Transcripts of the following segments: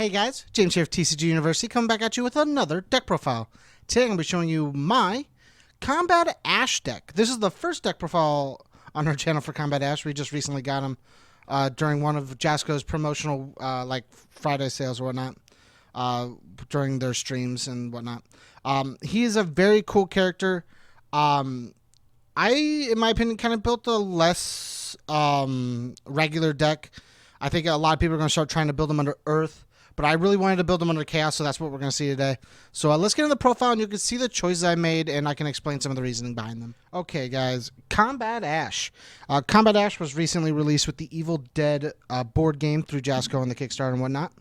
Hey guys, James here of TCG University, coming back at you with another deck profile. Today I'm going to be showing you my Combat Ash deck. This is the first deck profile on our channel for Combat Ash. We just recently got him during one of Jasco's promotional like Friday sales or whatnot, during their streams and whatnot. He is a very cool character. I, in my opinion, kind of built a less regular deck. I think a lot of people are going to start trying to build them under Earth. But I really wanted to build them under Chaos, so that's what we're going to see today. So let's get into the profile, and you can see the choices I made, and I can explain some of the reasoning behind them. Okay, guys. Combat Ash. Combat Ash was recently released with the Evil Dead board game through Jasco and the Kickstarter and whatnot.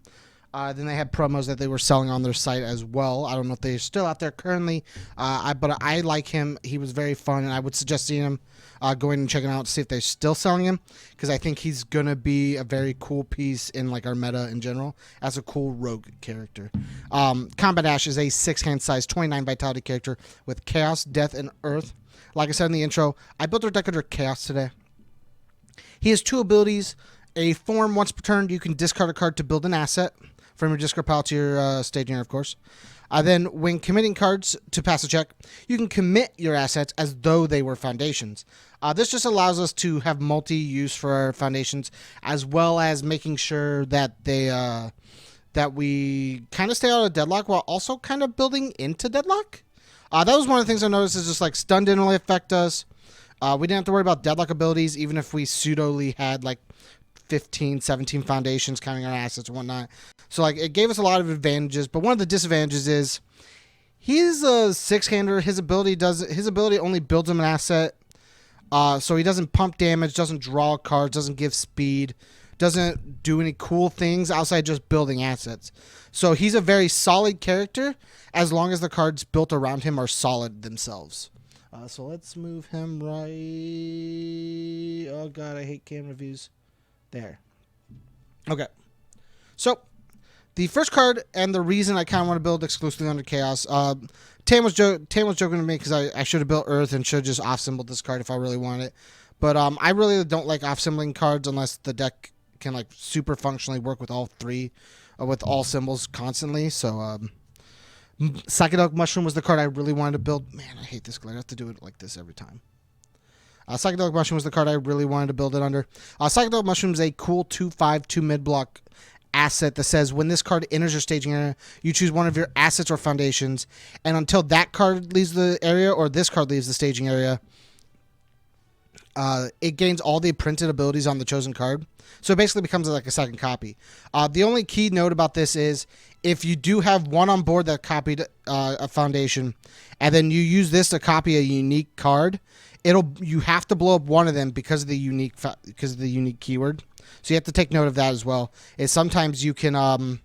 Then they had promos that they were selling on their site as well. I don't know if they're still out there currently, but I like him. He was very fun, and I would suggest seeing him, going and checking out to see if they're still selling him, because I think he's going to be a very cool piece in like our meta in general as a cool rogue character. Combat Ash is a 6-hand size, 29 vitality character with Chaos, Death, and Earth. Like I said in the intro, I built our deck under Chaos today. He has 2 abilities. A form, once per turn, you can discard a card to build an asset from your discard pile to your staging area, of course. Then, when committing cards to pass a check, you can commit your assets as though they were foundations. This just allows us to have multi-use for our foundations, as well as making sure that they that we kind of stay out of deadlock while also kind of building into deadlock. That was one of the things I noticed, is just like stun didn't really affect us. We didn't have to worry about deadlock abilities, even if we pseudoly had like 15, 17 foundations counting our assets and whatnot. So like it gave us a lot of advantages, but one of the disadvantages is he's a 6-hander. His ability only builds him an asset. So he doesn't pump damage, doesn't draw cards, doesn't give speed, doesn't do any cool things outside just building assets. So he's a very solid character as long as the cards built around him are solid themselves. So let's move him right. Oh god, I hate camera views. There. Okay. So the first card, and the reason I kind of want to build exclusively under Chaos, Tam was joking to me because I should have built Earth and should have just off-symboled this card if I really wanted it. But I really don't like off-symboling cards unless the deck can like super functionally work with all 3, with all symbols constantly. So Psychedelic Mushroom was the card I really wanted to build. Man, I hate this card. I have to do it like this every time. Psychedelic Mushroom was the card I really wanted to build it under. Psychedelic Mushroom is a cool 2/5, 2 mid-block asset that says when this card enters your staging area, you choose one of your assets or foundations, and until that card leaves the area or this card leaves the staging area, it gains all the printed abilities on the chosen card. So it basically becomes like a second copy. The only key note about this is if you do have one on board that copied a foundation, and then you use this to copy a unique card, you have to blow up one of them because of the unique keyword. So you have to take note of that as well. Is sometimes you can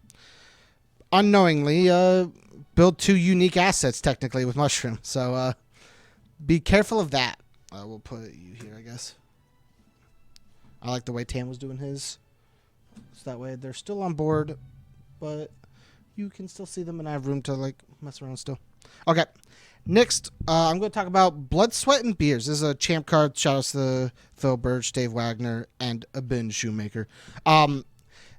unknowingly build 2 unique assets technically with Mushroom. So be careful of that. We'll put you here, I guess. I like the way Tam was doing his. So that way they're still on board, but you can still see them and I have room to like mess around still. Okay. Next, I'm going to talk about Blood, Sweat, and Beers. This is a champ card. Shout out to Phil Birch, Dave Wagner, and Ben Shoemaker.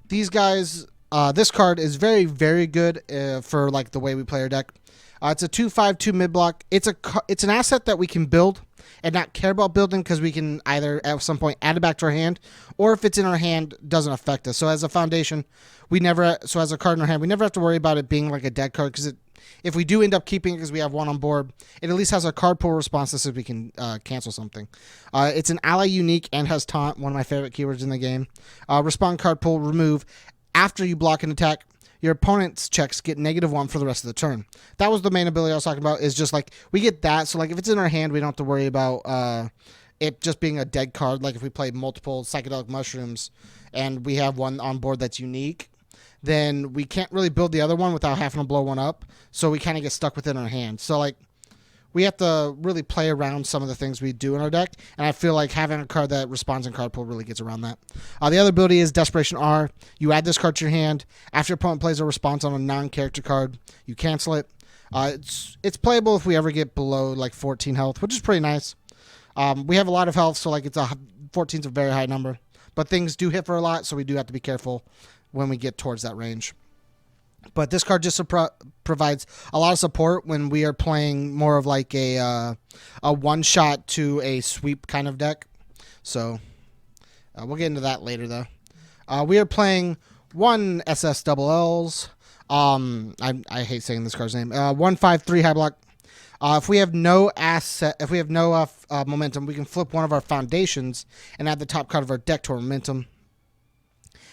These guys, this card is very, very good for like the way we play our deck. It's a 2/5, 2 mid block. It's an asset that we can build and not care about building because we can either at some point add it back to our hand, or if it's in our hand, doesn't affect us. So as a foundation, as a card in our hand, we never have to worry about it being like a dead card, because if we do end up keeping it because we have one on board, it at least has a card pull response that says we can cancel something. It's an ally unique and has taunt, one of my favorite keywords in the game. Respond card pull, remove. After you block an attack, your opponent's checks get -1 for the rest of the turn. That was the main ability I was talking about, is just like we get that. So like if it's in our hand, we don't have to worry about it just being a dead card. Like if we play multiple Psychedelic Mushrooms and we have one on board that's unique, then we can't really build the other one without having to blow one up. So we kind of get stuck within our hand. So like we have to really play around some of the things we do in our deck. And I feel like having a card that responds in card pull really gets around that. The other ability is Desperation R. You add this card to your hand. After your opponent plays a response on a non-character card, you cancel it. It's playable if we ever get below like 14 health, which is pretty nice. We have a lot of health, so like 14's a very high number. But things do hit for a lot, so we do have to be careful when we get towards that range. But this card just provides a lot of support when we are playing more of like a one-shot to a sweep kind of deck. So we'll get into that later, though. We are playing one SS double L's. I hate saying this card's name. 1/5/3 high block. If we have no momentum, we can flip one of our foundations and add the top card of our deck to our momentum.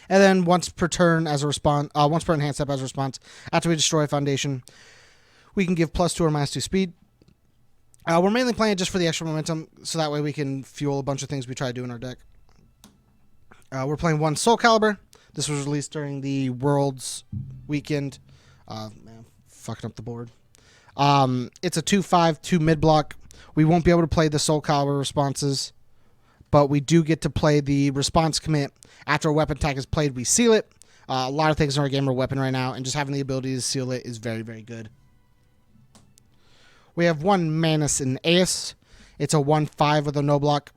And then once per turn as a response, once per enhanced step as a response, after we destroy a foundation, we can give +2 or -2 speed. We're mainly playing it just for the extra momentum, so that way we can fuel a bunch of things we try to do in our deck. We're playing one Soul Caliber. This was released during the Worlds weekend. Man, fucking up the board. It's a 2/5/2 mid block. We won't be able to play the Soul Caliber responses, but we do get to play the response commit. After a weapon attack is played, we seal it. A lot of things in our game are weapon right now, and just having the ability to seal it is very, very good. We have one Manus and Ace. It's a 1/5 with a no block.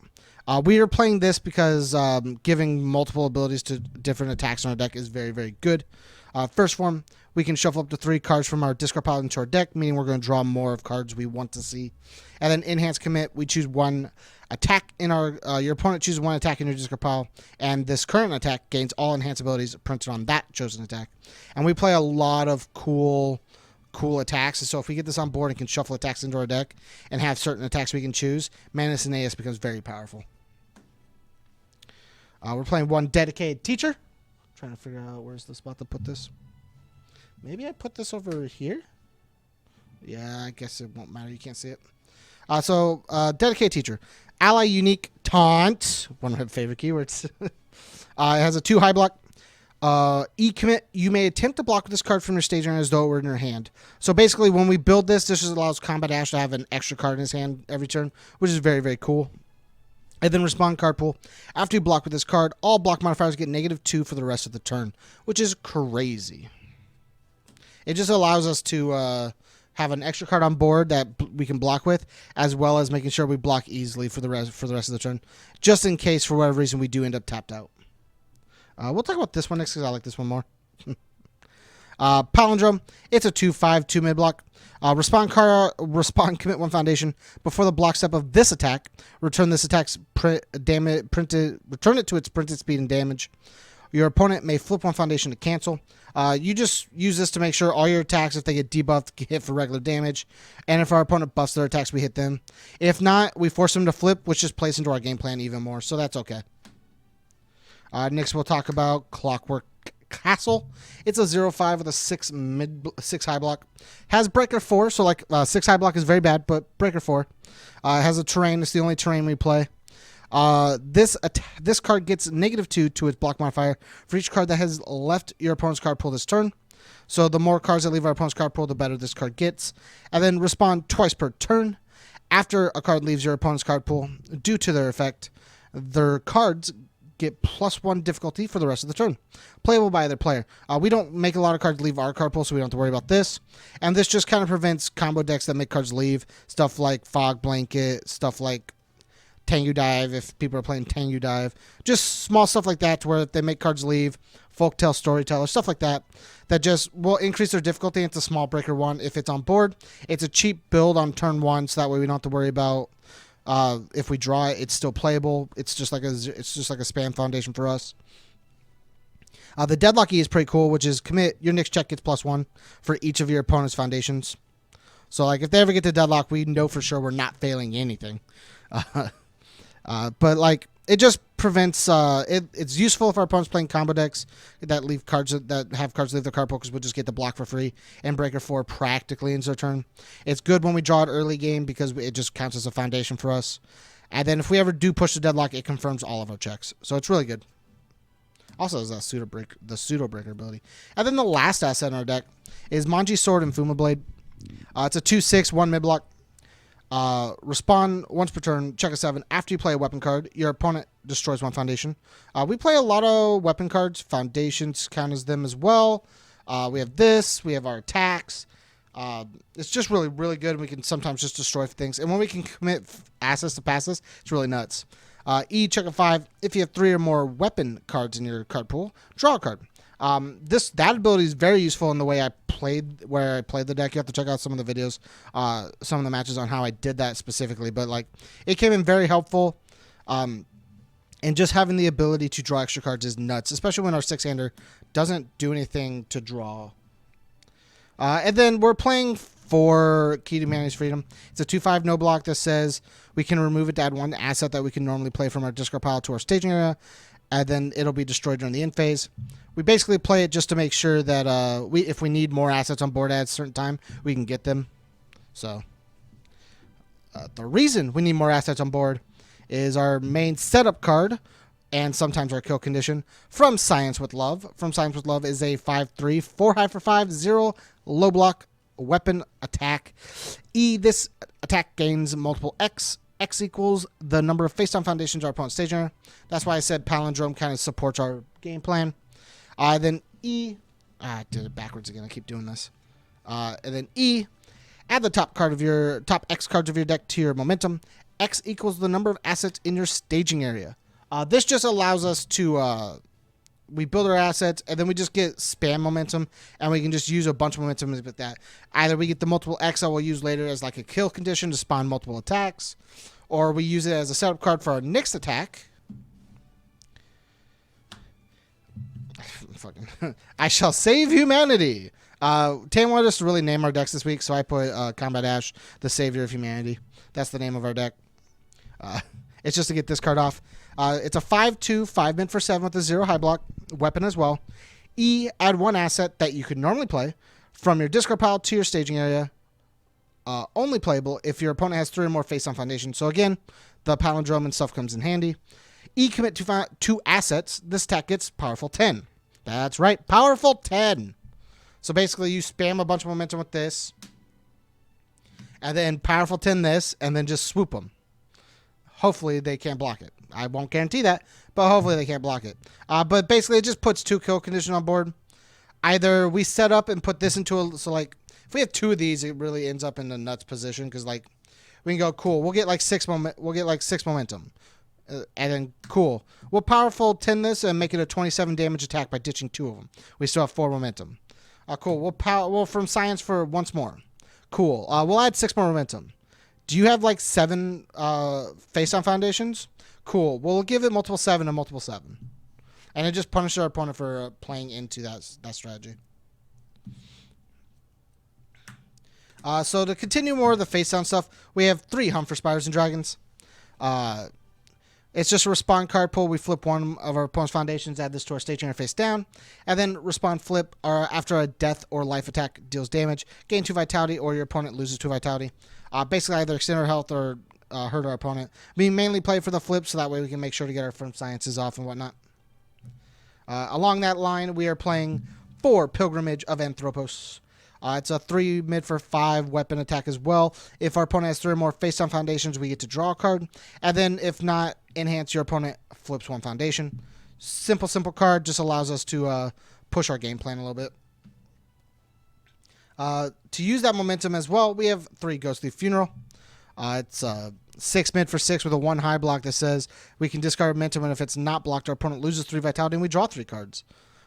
We are playing this because giving multiple abilities to different attacks on our deck is very, very good. First form, we can shuffle up to 3 cards from our discard pile into our deck, meaning we're going to draw more of cards we want to see. And then enhanced commit, we choose one attack in our your opponent chooses one attack in your discard pile, and this current attack gains all enhanced abilities printed on that chosen attack. And we play a lot of cool attacks, and so if we get this on board and can shuffle attacks into our deck and have certain attacks we can choose, Manus and Ace becomes very powerful. We're playing one Dedicated Teacher. Trying to figure out where's the spot to put this. Maybe I put this over here? Yeah, I guess it won't matter. You can't see it. Dedicated Teacher. Ally Unique Taunt. One of my favorite keywords. It has a 2 high block. E-commit. You may attempt to block this card from your stage as though it were in your hand. So basically, when we build this just allows Combat Ash to have an extra card in his hand every turn, which is very, very cool. And then respond card pool. After you block with this card, all block modifiers get -2 for the rest of the turn, which is crazy. It just allows us to have an extra card on board that we can block with, as well as making sure we block easily for the rest of the turn, just in case for whatever reason we do end up tapped out. We'll talk about this one next because I like this one more. Palindrome. It's a 2/5/2 mid block. Respond commit one foundation. Before the block step of this attack, return this attack's return it to its printed speed and damage. Your opponent may flip one foundation to cancel. You just use this to make sure all your attacks, if they get debuffed, get hit for regular damage. And if our opponent buffs their attacks, we hit them. If not, we force them to flip, which just plays into our game plan even more. So that's okay. Next, we'll talk about Clockwork Castle. It's a 0/5 with a 6 high block. Has Breaker 4, so like 6 high block is very bad, but Breaker 4. It has a terrain. It's the only terrain we play. This card gets -2 to its block modifier for each card that has left your opponent's card pool this turn. So the more cards that leave our opponent's card pool, the better this card gets. And then respond twice per turn. After a card leaves your opponent's card pool, due to their effect, their cards get +1 difficulty for the rest of the turn. Playable by either player. We don't make a lot of cards leave our card pool, so we don't have to worry about this. And this just kind of prevents combo decks that make cards leave. Stuff like Fog Blanket, stuff like Tengu Dive, if people are playing Tengu Dive. Just small stuff like that to where they make cards leave. Folktale Storyteller, stuff like that. That just will increase their difficulty. It's a small breaker 1 if it's on board. It's a cheap build on turn 1, so that way we don't have to worry about if we draw it, it's still playable. It's just like a spam foundation for us. The Deadlock E is pretty cool, which is commit. Your next check gets +1 for each of your opponent's foundations. So like if they ever get to Deadlock, we know for sure we're not failing anything. But like it just prevents. It's useful if our opponent's playing combo decks that leave cards that have cards leave their card pool, because we'll just get the block for free, and Breaker 4 practically ends their turn. It's good when we draw it early game because it just counts as a foundation for us. And then if we ever do push the Deadlock, it confirms all of our checks, so it's really good. Also has that pseudo breaker ability. And then the last asset in our deck is Manji's Sword and Fuma Blade. It's a 2/6 1 mid block. Respond once per turn, check a 7. After you play a weapon card, your opponent destroys 1 foundation. We play a lot of weapon cards. Foundations count as them as well. We have this. We have our attacks. It's just really, really good. We can sometimes just destroy things. And when we can commit assets to passes, it's really nuts. Check a 5. If you have 3 or more weapon cards in your card pool, draw a card. That ability is very useful in the way I played the deck. You have to check out some of the videos, some of the matches on how I did that specifically. But like, it came in very helpful. And just having the ability to draw extra cards is nuts, especially when our 6-hander doesn't do anything to draw. And then we're playing for Key to Humanity's Freedom. It's a 2/5 no block that says we can remove it to add one asset that we can normally play from our discard pile to our staging area, and then it'll be destroyed during the end phase. We basically play it just to make sure that if we need more assets on board at a certain time, we can get them. So the reason we need more assets on board is our main setup card, and sometimes our kill condition, From Science with Love. From Science with Love is a 5/3, 4 for 5, 0 low block weapon attack. This attack gains multiple X. X equals the number of face-down foundations our opponent's staging area. That's why I said Palindrome kind of supports our game plan. Then E, I did it backwards again. I keep doing this. And then E, add the top X cards of your deck to your momentum. X equals the number of assets in your staging area. This just allows us to, we build our assets, and then we just get spam momentum, and we can just use a bunch of momentum with that. Either we get the multiple X that we'll use later as like a kill condition to spawn multiple attacks, or we use it as a setup card for our next attack. I shall save humanity. Tam wanted us to really name our decks this week, so I put Combat Ash, the Savior of Humanity. That's the name of our deck. It's just to get this card off. It's a 5/2, 5 min for 7 with a 0 high block weapon as well. E, add one asset that you could normally play from your discard pile to your staging area. Only playable if your opponent has 3 or more face-on foundations. So again, the palindrome and stuff comes in handy. E, commit to 2 assets. This attack gets powerful 10. That's right, powerful 10. So basically, you spam a bunch of momentum with this, and then powerful 10 this, and then just swoop them. Hopefully, they can't block it. I won't guarantee that, but hopefully they can't block it. But basically, it just puts 2 kill condition on board. Either we set up and put this into a... So, like, if we have 2 of these, it really ends up in a nuts position, because, like, we can go, cool, we'll get, like, 6 momentum. And then, cool. We'll powerful 10 this and make it a 27 damage attack by ditching 2 of them. We still have 4 momentum. Cool. We'll From Science for once more. Cool. We'll add 6 more momentum. Do you have like 7 face-on foundations? Cool. We'll give it multiple 7 and multiple 7. And it just punishes our opponent for playing into that strategy. So to continue more of the face-down stuff, we have 3 Hunt for Spiders and Dragons. It's just a Respond card pull. We flip one of our opponent's foundations, add this to our staging area face down, and then Respond flip after a death or life attack deals damage, gain 2 vitality, or your opponent loses 2 vitality. Basically, either extend our health or hurt our opponent. We mainly play for the flip, so that way we can make sure to get our From Sciences off and whatnot. Along that line, we are playing 4 Pilgrimage of Anthropos. It's a 3 mid for 5 weapon attack as well. If our opponent has 3 or more face-on foundations, we get to draw a card. And then if not, enhance, your opponent flips 1 foundation. Simple card, just allows us to push our game plan a little bit. To use that momentum as well, we have 3 Ghostly Funeral. It's 6 mid for 6 with a 1 high block that says we can discard momentum, and if it's not blocked, our opponent loses 3 vitality, and we draw 3 cards.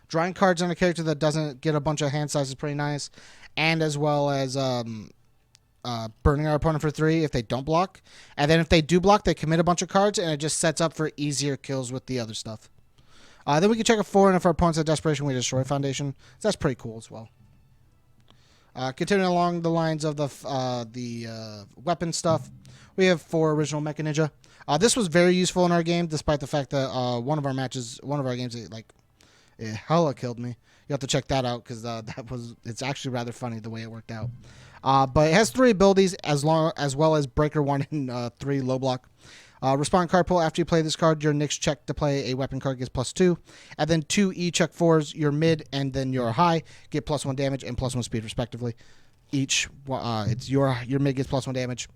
Drawing cards on a character that doesn't get a bunch of hand size is pretty nice, and as well as burning our opponent for 3 if they don't block. And then if they do block, they commit a bunch of cards, and it just sets up for easier kills with the other stuff. Then we can check a 4, and if our opponent's at Desperation, we destroy a foundation. So that's pretty cool as well. Continuing along the lines of the weapon stuff, we have 4 Original Mecha Ninja. This was very useful in our game, despite the fact that one of our games, it hella killed me. You have to check that out, because it's actually rather funny the way it worked out. But it has 3 abilities as well as Breaker 1 and 3 low block. Respond card pull. After you play this card, your next check to play a weapon card gets +2. And then 2 E check 4s, your mid and then your high get +1 damage and +1 speed respectively. Each, it's your mid gets +1 damage.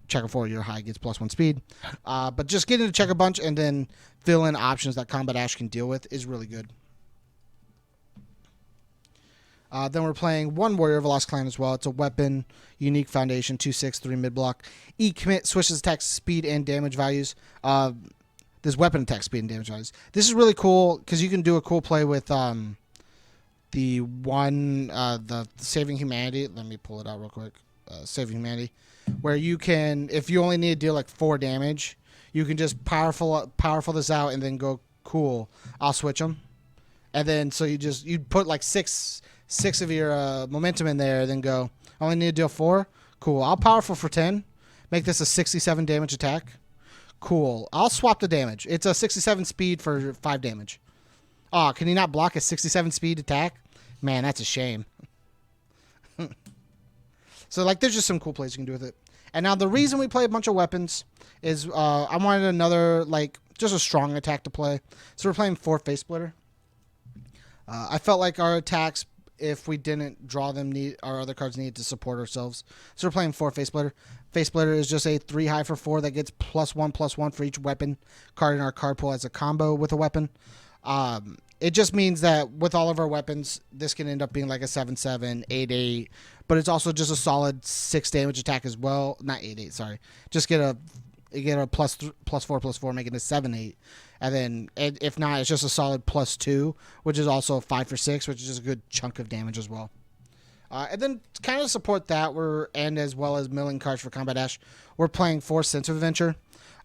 Check a 4, your high gets +1 speed. But just getting to check a bunch and then fill in options that Combat Ash can deal with is really good. Then we're playing 1 Warrior of the Lost Clan as well. It's a weapon, unique foundation, 2/6, 3 mid block. E commit switches attack speed and damage values. This weapon attack speed and damage values. This is really cool because you can do a cool play with the one, the Saving Humanity. Let me pull it out real quick. Saving Humanity, where you can, if you only need to deal like 4 damage, you can just powerful this out and then go, cool, I'll switch them. And then so you put like six of your momentum in there, then go, I only need to deal 4. Cool, I'll powerful for 10. Make this a 67 damage attack. Cool, I'll swap the damage. It's a 67 speed for 5 damage. Oh, can you not block a 67 speed attack? Man, that's a shame. So, like, there's just some cool plays you can do with it. And now the reason we play a bunch of weapons is I wanted another, like, just a strong attack to play. So we're playing 4 Face Splitter. I felt like our attacks, if we didn't draw them, our other cards needed to support ourselves. So we're playing 4 Face Splitter. Face Splitter is just a 3 high for 4 that gets +1/+1 for each weapon card in our card pool as a combo with a weapon. It just means that with all of our weapons, this can end up being like a 7/7, 8/8, but it's also just a solid 6 damage attack as well. Not 8/8, sorry. Just get a +4/+4, making it 7/8, and then if not, it's just a solid +2, which is also a 5 for 6, which is just a good chunk of damage as well. And then to kind of support that, and as well as milling cards for Combat Ash, we're playing 4 Sense of Adventure.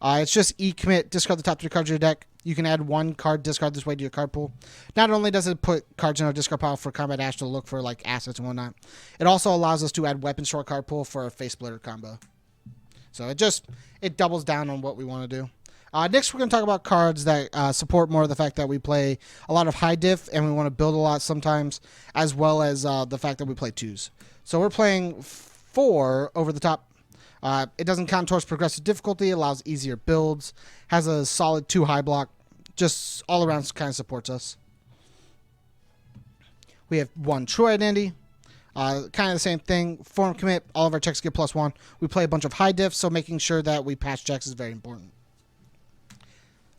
It's just E-commit, discard the top 3 cards of your deck. You can add 1 card discard this way to your card pool. Not only does it put cards in our discard pile for Combat Ash to look for like assets and whatnot, it also allows us to add weapons to our card pool for a Face Splitter combo. So it doubles down on what we want to do. Next, we're going to talk about cards that support more of the fact that we play a lot of high diff and we want to build a lot sometimes, as well as the fact that we play 2s. So we're playing 4 over the top. It doesn't count towards progressive difficulty, allows easier builds, has a solid 2 high block, just all around kind of supports us. We have 1 True Identity, kind of the same thing. Form commit, all of our checks get +1. We play a bunch of high diff, so making sure that we pass checks is very important.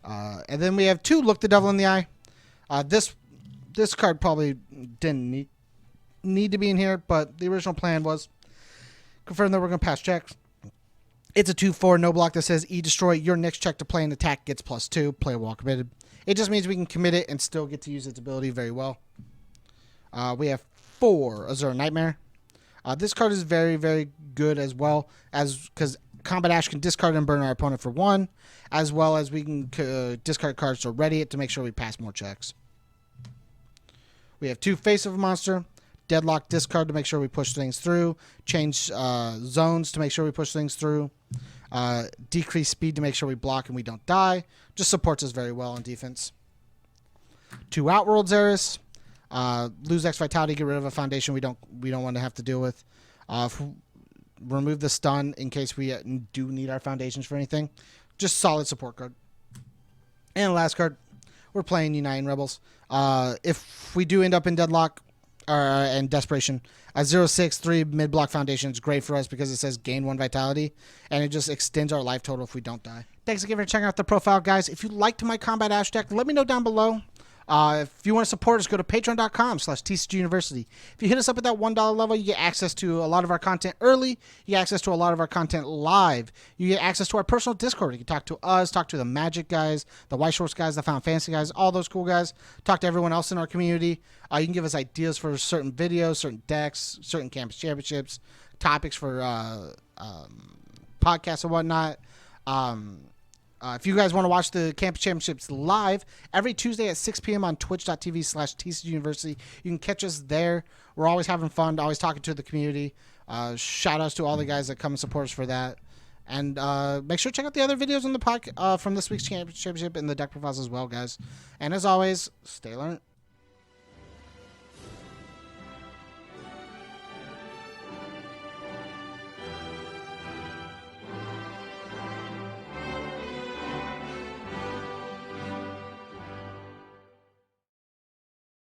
And then we have 2 Look the Devil in the Eye. This card probably didn't need to be in here, but the original plan was confirm that we're going to pass checks. It's a 2/4 no block that says destroy. Your next check to play an attack gets +2. Player while committed. It just means we can commit it and still get to use its ability very well. We have 4 Azure Nightmare. This card is very, very good as well, as because Combat Ash can discard and burn our opponent for 1, as well as we can discard cards to ready it to make sure we pass more checks. We have 2 Face of a Monster. Deadlock discard to make sure we push things through. Change zones to make sure we push things through. Decrease speed to make sure we block and we don't die. Just supports us very well on defense. 2 Outworld Xeris. Lose X Vitality, get rid of a foundation we don't want to have to deal with. Remove the stun in case we do need our foundations for anything. Just solid support card. And the last card, we're playing Uniting Rebels. If we do end up in deadlock and desperation, a 0/6/3 mid block foundation is great for us because it says gain 1 vitality, and it just extends our life total if we don't die. Thanks again for checking out the profile, guys. If you liked my Combat Ash deck, let me know down below. If you want to support us, go to patreon.com/TCGUniversity. If you hit us up at that $1 level, you get access to a lot of our content early. You get access to a lot of our content live. You get access to our personal Discord. You can talk to us, talk to the Magic guys, the White Shorts guys, the Final Fantasy guys, all those cool guys. Talk to everyone else in our community. You can give us ideas for certain videos, certain decks, certain campus championships, topics for podcasts and whatnot. If you guys want to watch the Campus Championships live, every Tuesday at 6 p.m. on twitch.tv/TCGUniversity. You can catch us there. We're always having fun, always talking to the community. Shout outs to all the guys that come and support us for that. And make sure to check out the other videos on the podcast from this week's championship and the deck profiles as well, guys. And as always, stay learned.